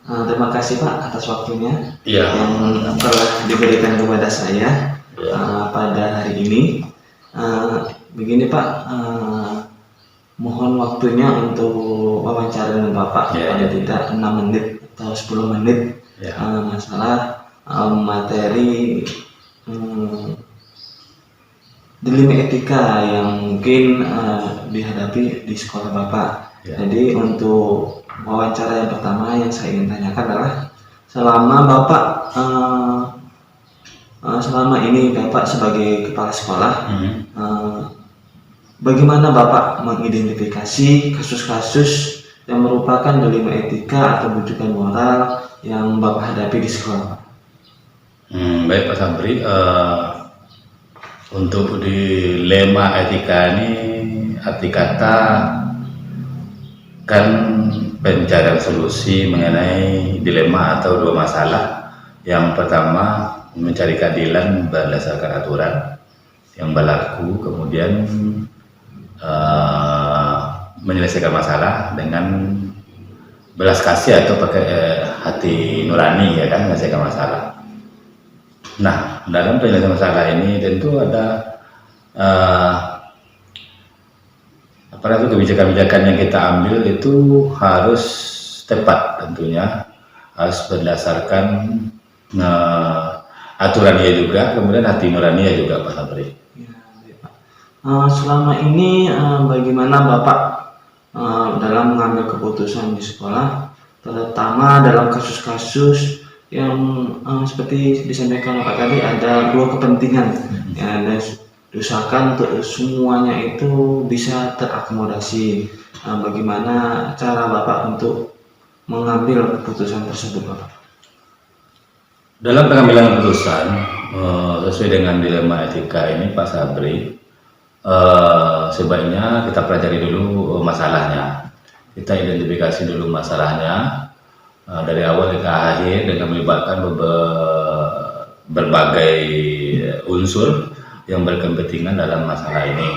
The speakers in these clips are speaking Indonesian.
Terima kasih Pak atas waktunya Iya. yang telah diberikan kepada saya Ya. pada hari ini. Begini Pak, mohon waktunya untuk wawancara dengan Bapak, Ya, paling ya. tidak 6 menit atau 10 menit. Ya. Masalah materi dilema etika yang mungkin dihadapi di sekolah Bapak. Ya. Jadi untuk wawancara yang pertama yang saya ingin tanyakan adalah selama Bapak selama ini Bapak sebagai kepala sekolah, bagaimana Bapak mengidentifikasi kasus-kasus yang merupakan dilema etika atau bujukan moral yang Bapak hadapi di sekolah? Baik Pak Sabri, untuk dilema etika ini arti kata kan pencarian solusi mengenai dilema atau dua masalah. Yang pertama mencari keadilan berdasarkan aturan yang berlaku, kemudian menyelesaikan masalah dengan belas kasih atau pakai hati nurani, ya kan, menyelesaikan masalah. Nah, dalam penyelesaian masalah ini tentu ada kebijakan-kebijakan yang kita ambil itu harus tepat, tentunya harus berdasarkan aturannya juga, kemudian hati nurani juga Pak Sabri. Selama ini bagaimana Bapak dalam mengambil keputusan di sekolah, terutama dalam kasus-kasus yang seperti disampaikan Bapak tadi, ada dua kepentingan yang diusahakan untuk semuanya itu bisa terakomodasi. Bagaimana cara Bapak untuk mengambil keputusan tersebut Bapak? Dalam pengambilan keputusan sesuai dengan dilema etika ini Pak Sabri, sebaiknya kita pelajari dulu masalahnya, kita identifikasi dulu masalahnya dari awal hingga akhir dengan melibatkan berbagai unsur yang berkepentingan dalam masalah ini,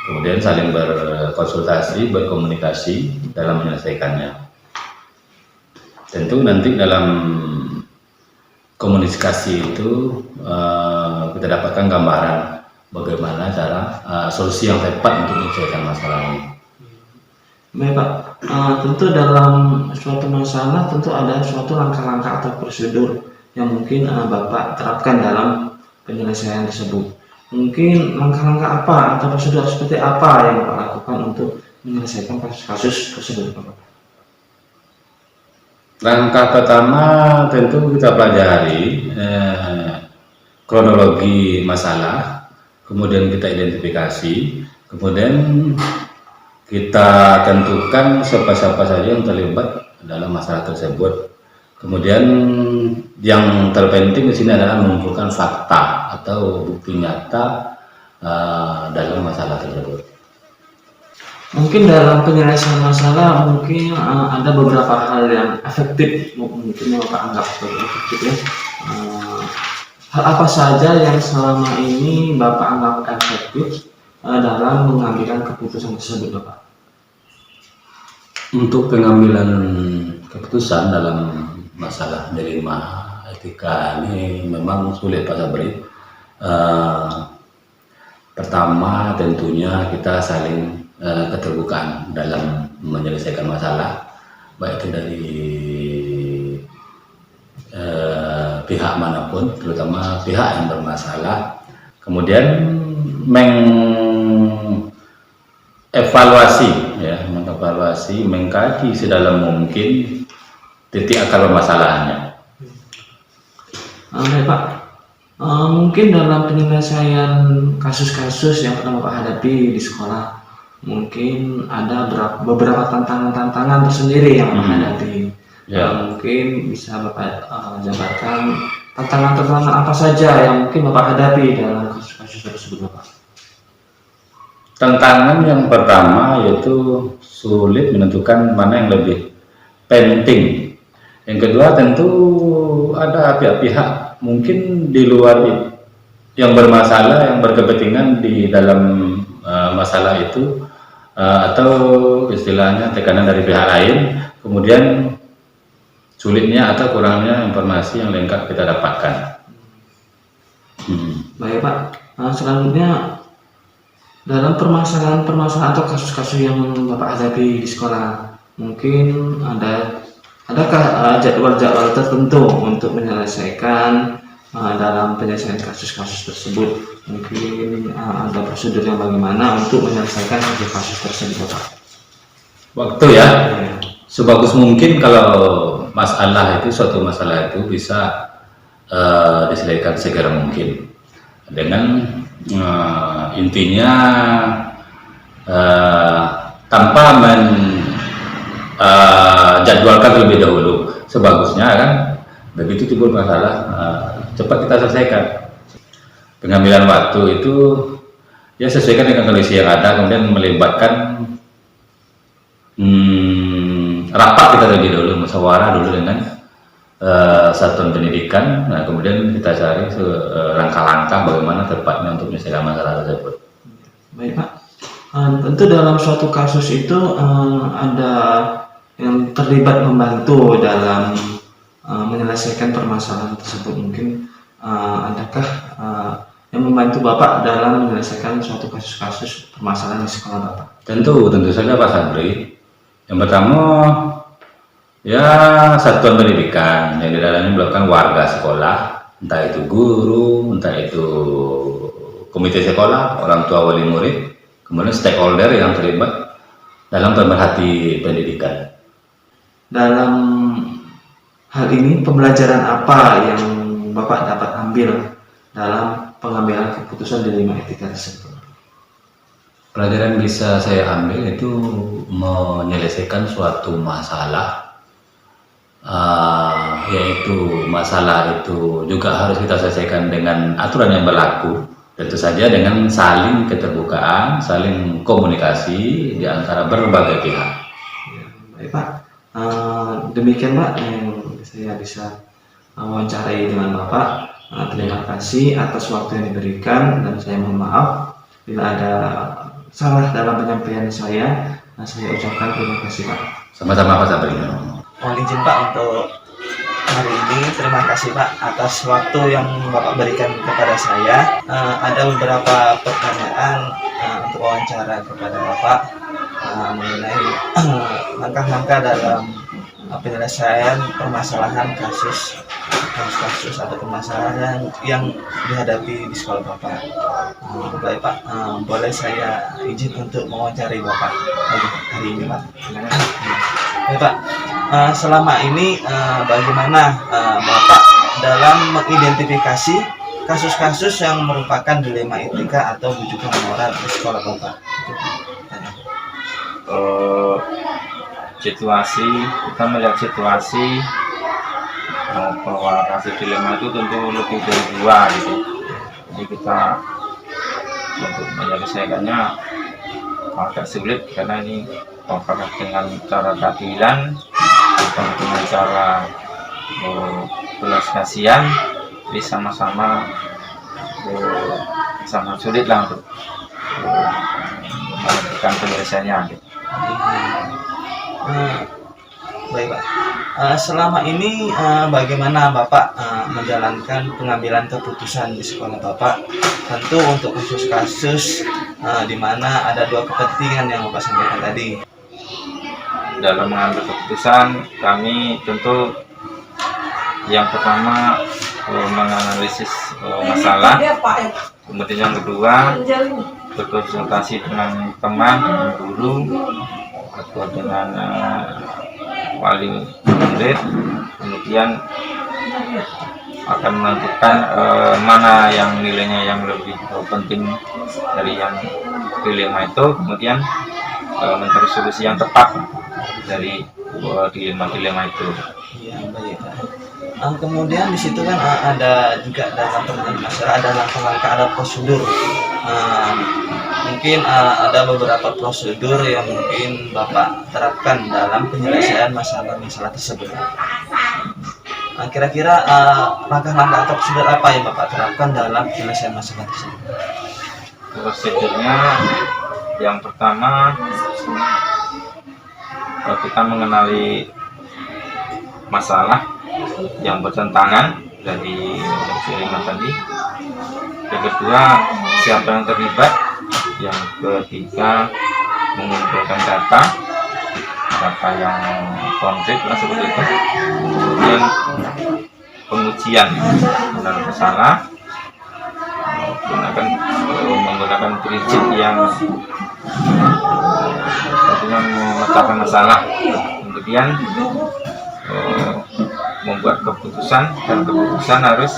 kemudian saling berkonsultasi, berkomunikasi dalam menyelesaikannya. Tentu nanti dalam komunikasi itu kita dapatkan gambaran bagaimana cara solusi yang tepat untuk menyelesaikan masalah ini. Baik Pak, tentu dalam suatu masalah tentu ada suatu langkah-langkah atau prosedur yang mungkin Bapak terapkan dalam penyelesaian tersebut. Mungkin langkah-langkah apa atau prosedur seperti apa yang Bapak lakukan untuk menyelesaikan kasus-kasus tersebut Bapak? Langkah pertama tentu kita pelajari kronologi masalah, kemudian kita identifikasi, kemudian kita tentukan siapa-siapa saja yang terlibat dalam masalah tersebut. Kemudian yang terpenting di sini adalah mengumpulkan fakta atau bukti nyata dalam masalah tersebut. Mungkin dalam penyelesaian masalah mungkin ada beberapa hal yang efektif, mungkin yang Bapak anggap sebagai efektif ya. Hal apa saja yang selama ini Bapak anggap efektif dalam mengambil keputusan tersebut Bapak? Untuk pengambilan keputusan dalam masalah dilema etika ini memang sulit Pak Sabri. Pertama tentunya kita saling keterbukaan dalam menyelesaikan masalah, baik itu dari pihak manapun, terutama pihak yang bermasalah. Kemudian mengevaluasi, mengkaji sedalam mungkin titik akar permasalahannya. Baik Pak, mungkin dalam penyelesaian kasus-kasus yang pernah Bapak hadapi di sekolah, mungkin ada beberapa tantangan-tantangan tersendiri yang Bapak hadapi. Mungkin bisa Bapak jabarkan tantangan-tantangan apa saja yang mungkin Bapak hadapi dalam kasus-kasus tersebut Bapak? Tantangan yang pertama yaitu sulit menentukan mana yang lebih penting. Yang kedua tentu ada pihak-pihak mungkin di luar yang bermasalah, yang berkepentingan di dalam masalah itu, atau istilahnya tekanan dari pihak lain, kemudian sulitnya atau kurangnya informasi yang lengkap kita dapatkan. Baik Pak, selanjutnya dalam permasalahan atau kasus-kasus yang Bapak hadapi di sekolah, mungkin adakah jadwal-jadwal tertentu untuk menyelesaikan dalam penyelesaian kasus-kasus tersebut? Mungkin ada prosedur yang bagaimana untuk menyelesaikan kasus tersebut Bapak? Waktu ya, sebagus mungkin kalau suatu masalah itu bisa diselesaikan segera mungkin dengan intinya tanpa jadwalkan terlebih dahulu. Sebagusnya kan begitu timbul masalah cepat kita selesaikan. Pengambilan waktu itu ya sesuaikan dengan kondisi yang ada, kemudian melibatkan rapat kita terlebih dahulu, musyawarah dulu dengan satuan pendidikan. Nah kemudian kita cari langkah-langkah bagaimana tepatnya untuk menyelesaikan masalah tersebut. Baik Pak, tentu dalam suatu kasus itu ada yang terlibat membantu dalam menyelesaikan permasalahan tersebut. Mungkin adakah yang membantu Bapak dalam menyelesaikan suatu kasus-kasus permasalahan di sekolah Bapak? Tentu saja Pak Sabri. Yang pertama ya satuan pendidikan yang di dalamnya melakukan warga sekolah, entah itu guru, entah itu komite sekolah, orang tua wali murid, kemudian stakeholder yang terlibat dalam pemerhati pendidikan. Dalam hal ini pembelajaran apa yang Bapak dapat ambil dalam pengambilan keputusan dilema etika tersebut? Pelajaran bisa saya ambil itu menyelesaikan suatu masalah, yaitu masalah itu juga harus kita selesaikan dengan aturan yang berlaku, tentu saja dengan saling keterbukaan, saling komunikasi di antara berbagai pihak. Ya, baik Pak, demikian Pak yang saya bisa wawancarai dengan Bapak. Terima kasih atas waktu yang diberikan, dan saya mohon maaf bila ada salah dalam penyampaian saya ucapkan terima kasih Pak. Sama-sama Pak Sabri. Mohon izin Pak untuk hari ini. Terima kasih Pak atas waktu yang Bapak berikan kepada saya. Ada beberapa pertanyaan untuk wawancara kepada Bapak mengenai langkah-langkah dalam penyelesaian permasalahan kasus atau permasalahan yang dihadapi di sekolah Bapak. Baik Pak, boleh saya izin untuk mewawancarai Bapak hari ini Pak? Baik Pak, selama ini bagaimana Bapak dalam mengidentifikasi kasus-kasus yang merupakan dilema etika atau bujukan moral di sekolah Bapak? Kita melihat situasi bahwa kasus dilema itu tentu lebih dari dua gitu. Jadi kita untuk menyelesaikannya agak sulit karena ini apakah dengan cara keadilan atau dengan cara belas kasihan, jadi sama-sama sangat sulit lah untuk melakukan penyelesaiannya gitu. Baik Pak, selama ini bagaimana Bapak menjalankan pengambilan keputusan di sekolah Bapak? Tentu untuk kasus-kasus di mana ada dua kepentingan yang Bapak sampaikan tadi. Dalam mengambil keputusan, kami tentu yang pertama menganalisis masalah, kemudian yang kedua berkonsultasi dengan teman, dengan guru, atau dengan wali murid, kemudian akan menentukan mana yang nilainya yang lebih penting dari yang dilema itu, kemudian mencari solusi yang tepat dari dilema itu. Iya, baik Pak. Kemudian di situ kan ada juga dalam penanganan masalah ada langkah-langkah, ada prosedur. Mungkin ada beberapa prosedur yang mungkin Bapak terapkan dalam penyelesaian masalah-masalah tersebut. Kira-kira langkah-langkah atau prosedur apa yang Bapak terapkan dalam penyelesaian masalah tersebut? Prosedurnya yang pertama kita mengenali masalah yang bertentangan dari Sulaiman tadi. Yang kedua, siapa yang terlibat. Yang ketiga, mengumpulkan data yang konkret lah seperti itu. Kemudian pengujian benar bersalah menggunakan prinsip yang tentunya memecahkan masalah. Kemudian membuat keputusan, dan keputusan harus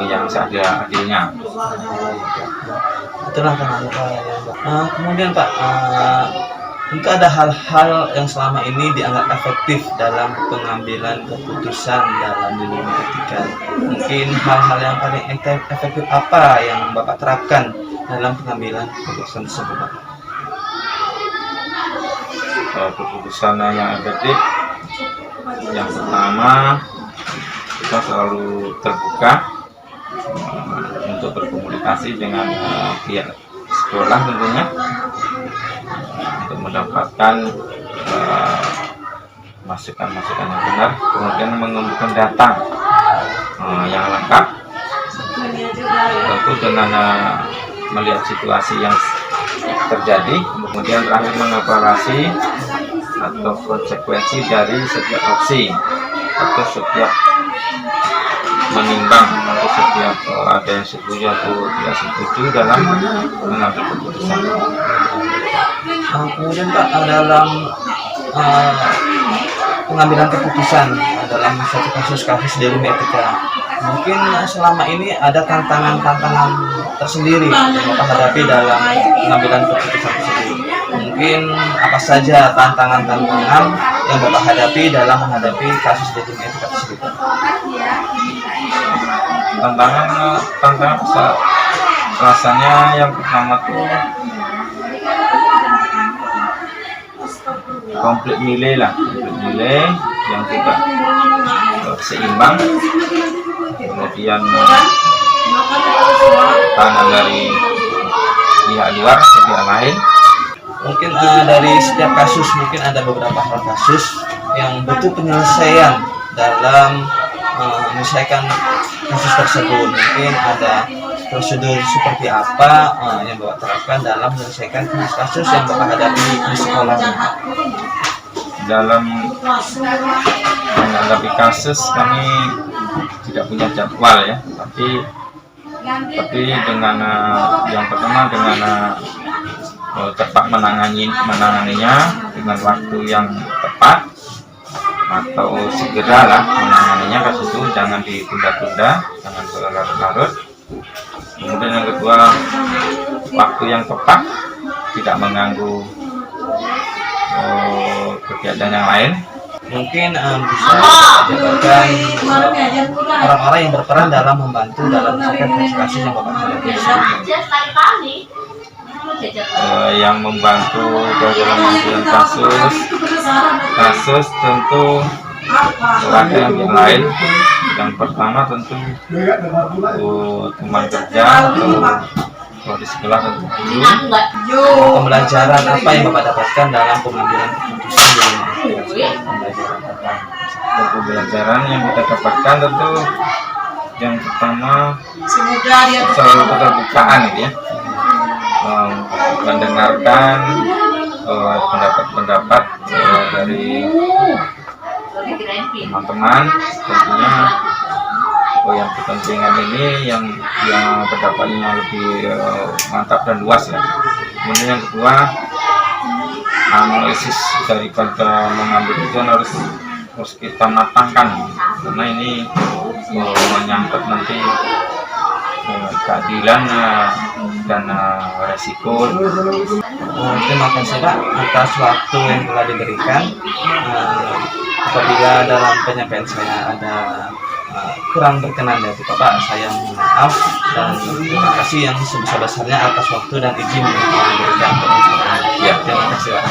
yang seadil-adilnya. Itulah kenapa ya Pak. Kemudian Pak, tentu ada hal-hal yang selama ini dianggap efektif dalam pengambilan keputusan dalam dunia etika. Mungkin hal-hal yang paling efektif apa yang Bapak terapkan dalam pengambilan keputusan tersebut, Pak? Keputusan yang efektif, yang pertama, kita selalu terbuka untuk berkomunikasi dengan pihak sekolah tentunya, untuk mendapatkan masukan-masukan yang benar. Kemudian mengumpulkan data yang lengkap, tentu dengan melihat situasi yang terjadi. Kemudian terakhir mengevaluasi atau konsekuensi dari setiap opsi atau setiap menimbang atau setiap ada yang setuju atau tidak setuju dalam mengambil keputusan. Kemudian Pak, dalam pengambilan keputusan dalam suatu kasus-kasus di dunia etika, mungkin selama ini ada tantangan-tantangan tersendiri yang Bapak hadapi dalam pengambilan keputusan tersebut. Mungkin apa saja tantangan-tantangan yang Bapak hadapi dalam menghadapi kasus di dunia etika tersebut? Tantangan rasanya yang pertama tuh konflik nilai yang tidak seimbang, kemudian tekanan dari pihak luar ke pihak lain. Mungkin dari setiap kasus mungkin ada beberapa hal kasus yang butuh penyelesaian dalam menyelesaikan kasus tersebut. Mungkin ada prosedur seperti apa yang Bapak terapkan dalam menyelesaikan kasus yang Bapak hadapi di sekolah? Dalam menghadapi kasus kami tidak punya jadwal ya, tapi dengan yang pertama dengan cepat menanganinya dengan waktu yang tepat, atau segeralah menanganinya kasus itu, jangan ditunda-tunda, jangan berlarut-larut. Kemudian yang kedua, waktu yang tepat, tidak mengganggu kegiatan yang lain. Mungkin bisa jabarkan orang-orang yang berperan dalam membantu dalam menyelesaikan kasus yang Bapak hadapi. Yang membantu dalam mengambil kasus tentu perwakilan yang lain. Yang pertama tentu teman kerja atau di sekolah tentu dulu. Pembelajaran apa yang Bapak dapatkan dalam pengambilan keputusan? Pembelajaran yang kita dapatkan tentu yang pertama selalu keterbukaan ya, mendengarkan pendapat-pendapat dari teman-teman, tentunya yang kepentingan ini yang pendapatnya lebih mantap dan luas ya. Kemudian yang kedua, analisis daripada mengambil itu harus kita matangkan, karena ini menyangkut nanti keadilan dan resiko. Terima kasih Pak atas waktu yang telah diberikan. Apabila dalam penyampaian saya ada kurang berkenan dari Bapak, saya mohon maaf, dan terima kasih yang sebesar-besarnya atas waktu dan izin yang telah diberikan. Ya, terima kasih Pak.